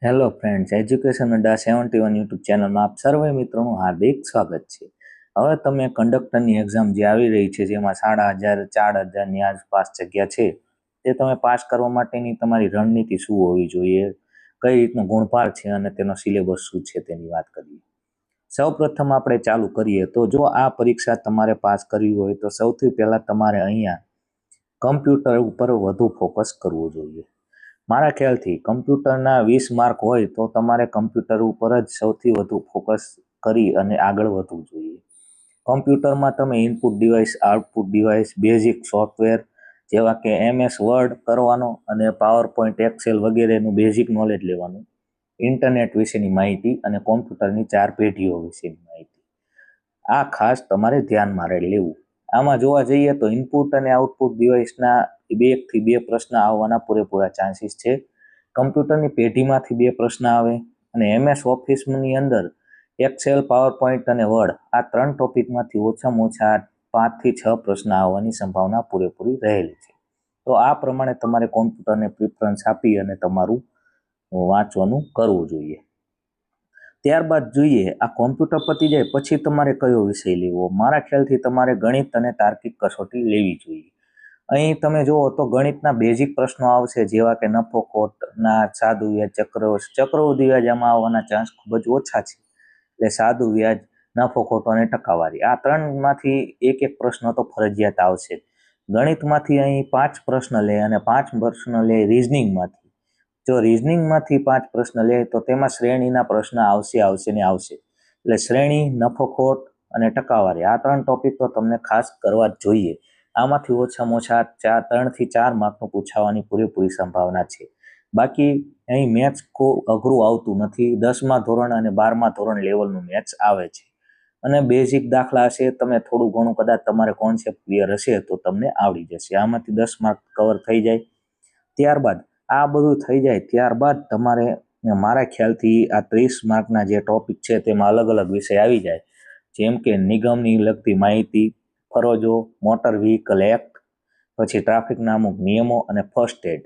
Hello friends, education અડ્ડા 71 YouTube ચેનલમાં આપ સર્વે મિત્રોનું હાર્દિક સ્વાગત છે. હવે તમે કંડક્ટરની એક્ઝામ જે આવી રહી છે, જેમાં 3,500 4,000ની આસપાસ જગ્યા છે, તે તમે પાસ કરવા માટેની તમારી રણનીતિ શું હોવી જોઈએ, કઈ રીતનો ગુણભાર છે અને તેનો સિલેબસ શું છે તેની વાત કરીએ. સૌ પ્રથમ આપણે ચાલુ કરીએ તો જો આ પરીક્ષા તમારે પાસ કરવી હોય તો સૌથી પહેલાં તમારે અહીંયા કમ્પ્યુટર ઉપર વધુ ફોકસ કરવું જોઈએ. મારા ખ્યાલથી કમ્પ્યુટરના 20 માર્ક હોય તો તમારે કમ્પ્યુટર ઉપર જ સૌથી વધુ ફોકસ કરી અને આગળ વધવું જોઈએ. કમ્પ્યુટરમાં તમે input device, output device, basic software જેવા કે MS વર્ડ કરવાનો અને પાવર પોઈન્ટ, એક્સેલ વગેરેનું બેઝિક નોલેજ લેવાનું, ઇન્ટરનેટ વિશેની માહિતી અને કોમ્પ્યુટરની 4 પેઢીઓ વિશેની માહિતી, આ ખાસ તમારે ધ્યાનમાં લેવું. આમાં જોવા જઈએ તો ઇનપુટ અને આઉટપુટ ડિવાઇસના 2 થી 2 પ્રશ્ન આવવાના પૂરેપૂરા ચાન્સીસ છે. કમ્પ્યુટરની પેઢીમાંથી 2 પ્રશ્ન આવે અને MS ઓફિસની અંદર એક્સેલ, પાવર પોઈન્ટ અને વર્ડ આ 3 ટોપિકમાંથી ઓછામાં ઓછા 5 થી 6 પ્રશ્ન આવવાની સંભાવના પૂરેપૂરી રહેલી છે. તો આ પ્રમાણે તમારે કોમ્પ્યુટરને પ્રિફરન્સ આપી અને તમારું વાંચવાનું કરવું જોઈએ. ત્યારબાદ જોઈએ આ કોમ્પ્યુટર પતી જાય પછી તમારે કયો વિષય લેવો. મારા ખ્યાલથી તમારે ગણિત અને તાર્કિક કસોટી લેવી જોઈએ. અહીં તમે જુઓ તો ગણિતના બેઝિક પ્રશ્નો આવશે, જેવા કે નફો ખોટના, સાદું વ્યાજ, ચક્રવૃદ્ધિ વ્યાજ આમાં આવવાના ચાન્સ ખૂબ જ ઓછા છે. એટલે સાદું વ્યાજ, નફો ખોટો અને ટકાવારી આ 3માંથી એક પ્રશ્ન તો ફરજિયાત આવશે. ગણિતમાંથી અહીં 5 પ્રશ્ન લે અને 5 પ્રશ્ન લે રિઝનિંગમાંથી. જો રિઝનિંગમાંથી 5 પ્રશ્ન લે તો તેમાં શ્રેણીના પ્રશ્ન આવશે ને આવશે. એટલે શ્રેણી, નફો ખોટ અને ટકાવારી આ 3 ટોપિક તો તમને ખાસ કરવા જ જોઈએ. આમાંથી ઓછામાં ઓછા 3 થી 4 માર્કનું પૂછાવાની પૂરેપૂરી સંભાવના છે. બાકી અહીં મેથ્સ અઘરું આવતું નથી. 10મા ધોરણ અને 12મા ધોરણ લેવલનું મેથ્સ આવે છે અને બેઝિક દાખલા હશે. તમે થોડું ઘણું કદાચ તમારે કોન્સેપ્ટ ક્લિયર હશે તો તમને આવડી જશે. આમાંથી 10 માર્ક કવર થઈ જાય. ત્યારબાદ આ બધું થઈ જાય ત્યારબાદ તમારે મારા ખ્યાલથી આ 30 માર્કના જે ટોપિક છે તેમાં અલગ અલગ વિષય આવી જાય, જેમ કે નિગમની લગતી માહિતી, ફરજો, મોટર વ્હીકલ એક્ટ, પછી ટ્રાફિકના અમુક નિયમો અને ફર્સ્ટ એડ.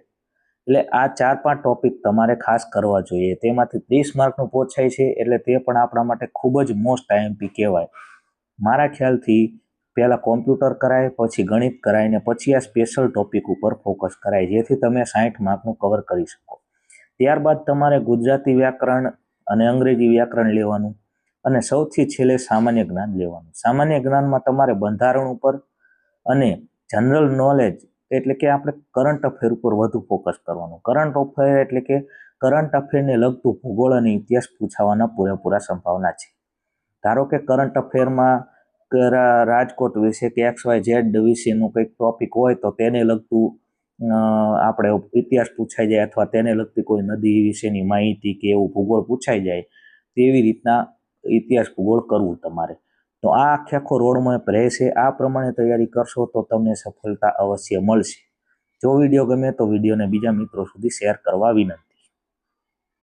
એટલે આ 4-5 ટોપિક તમારે ખાસ કરવા જોઈએ. તેમાંથી 30 માર્કનું પૂછાય છે એટલે તે પણ આપણા માટે ખૂબ જ મોસ્ટ IMP કહેવાય. મારા ખ્યાલથી પહેલાં કોમ્પ્યુટર કરાય, પછી ગણિત કરાય ને પછી આ સ્પેશિયલ ટોપિક ઉપર ફોકસ કરાય, જેથી તમે 60 માર્કનું કવર કરી શકો. ત્યારબાદ તમારે ગુજરાતી વ્યાકરણ અને અંગ્રેજી વ્યાકરણ લેવાનું અને સૌથી છેલ્લે સામાન્ય જ્ઞાન લેવાનું. સામાન્ય જ્ઞાનમાં તમારે બંધારણ ઉપર અને જનરલ નોલેજ એટલે કે આપણે કરંટ અફેર ઉપર વધુ ફોકસ કરવાનું. કરંટ અફેર એટલે કે કરંટ અફેરને લગતું ભૂગોળ અને ઇતિહાસ પૂછાવાના પૂરેપૂરા સંભાવના છે. ધારો કે કરંટ અફેરમાં રાજકોટ વિશે કે XYZ વિશેનું કંઈક ટોપિક હોય તો તેને લગતું આપણે ઇતિહાસ પૂછાઈ જાય, અથવા તેને લગતી કોઈ નદી વિશેની માહિતી કે એવું ભૂગોળ પૂછાઈ જાય, તેવી રીતના ઇતિહાસ ભૂગોળ કરવું તમારે. તો આ આખો રોડમેપ રહેશે. આ પ્રમાણે તૈયારી કરશો તો તમને સફળતા અવશ્ય મળશે. જો વિડીયો ગમે તો વિડીયોને બીજા મિત્રો સુધી શેર કરવા વિનંતી.